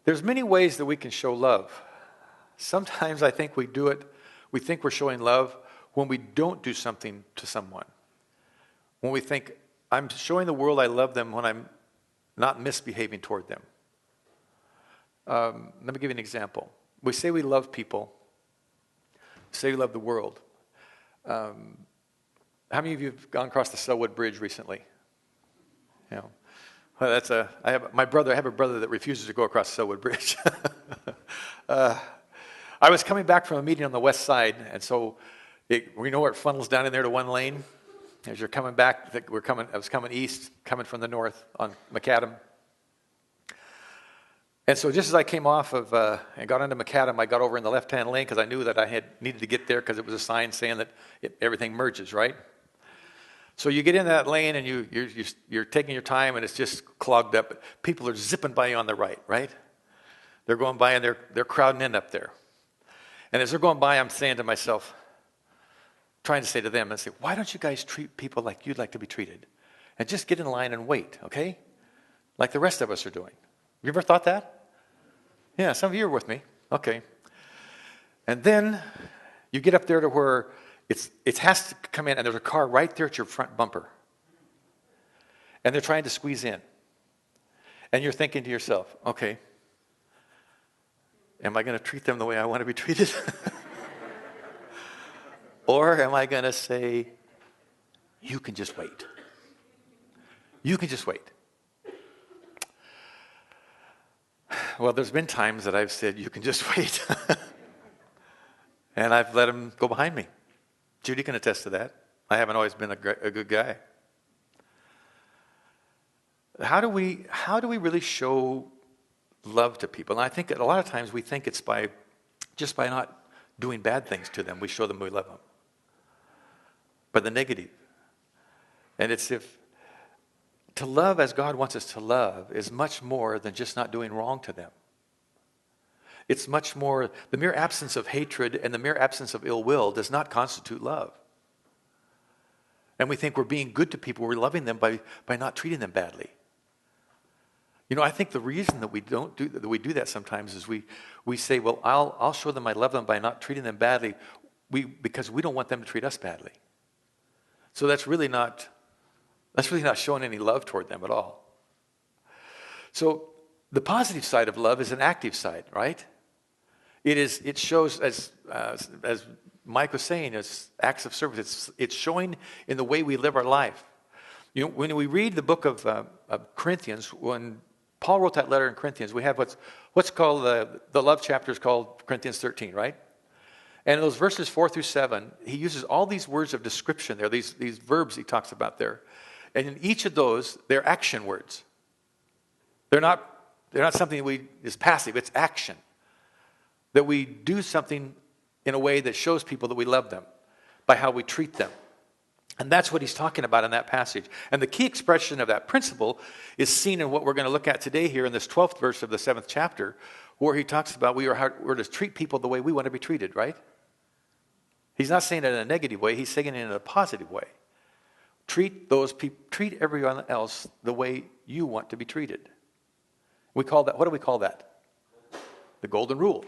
There's many ways that we can show love. Sometimes I think we think we're showing love when we don't do something to someone. When we think, I'm showing the world I love them when I'm not misbehaving toward them. Let me give you an example. We say we love people. Say we love the world. How many of you have gone across the Selwood Bridge recently? You know, well, I have a brother that refuses to go across the Selwood Bridge. I was coming back from a meeting on the west side, and so we know where it funnels down in there to one lane. As you're coming back, I was coming east, coming from the north on Macadam. And so just as I came off of and got onto Macadam, I got over in the left-hand lane because I knew that I needed to get there because it was a sign saying that everything merges, right? So you get in that lane and you're taking your time and it's just clogged up. People are zipping by you on the right? They're going by and they're crowding in up there. And as they're going by, I'm saying to myself, trying to say to them, why don't you guys treat people like you'd like to be treated? And just get in line and wait, okay? Like the rest of us are doing. You ever thought that? Yeah, some of you are with me. Okay. And then you get up there to where it has to come in, and there's a car right there at your front bumper. And they're trying to squeeze in. And you're thinking to yourself, okay, am I going to treat them the way I want to be treated? Or am I going to say, you can just wait. You can just wait. Well, there's been times that I've said, you can just wait. And I've let them go behind me. Judy can attest to that. I haven't always been a good guy. How do we really show love to people? And I think that a lot of times we think it's by not doing bad things to them, we show them we love them. But the negative. And it's to love as God wants us to love is much more than just not doing wrong to them. It's much more, the mere absence of hatred and the mere absence of ill will does not constitute love. And we think we're being good to people, we're loving them by not treating them badly. You know, I think the reason that we do that sometimes is we say, well, I'll show them I love them by not treating them badly, because we don't want them to treat us badly. So that's really not showing any love toward them at all. So the positive side of love is an active side, right? It shows, as Mike was saying, as acts of service. It's showing in the way we live our life. You know, when we read the book of Corinthians, when Paul wrote that letter in Corinthians, we have what's called the love chapter is called Corinthians 13, right? And in those verses 4 through 7, he uses all these words of description there, these verbs he talks about there. And in each of those, they're action words. They're not something that is passive, it's action. That we do something in a way that shows people that we love them by how we treat them. And that's what he's talking about in that passage. And the key expression of that principle is seen in what we're going to look at today here in this 12th verse of the 7th chapter, where he talks about we're to treat people the way we want to be treated, right? He's not saying it in a negative way, he's saying it in a positive way. Treat everyone else the way you want to be treated. We call that, what do we call that? The golden rule.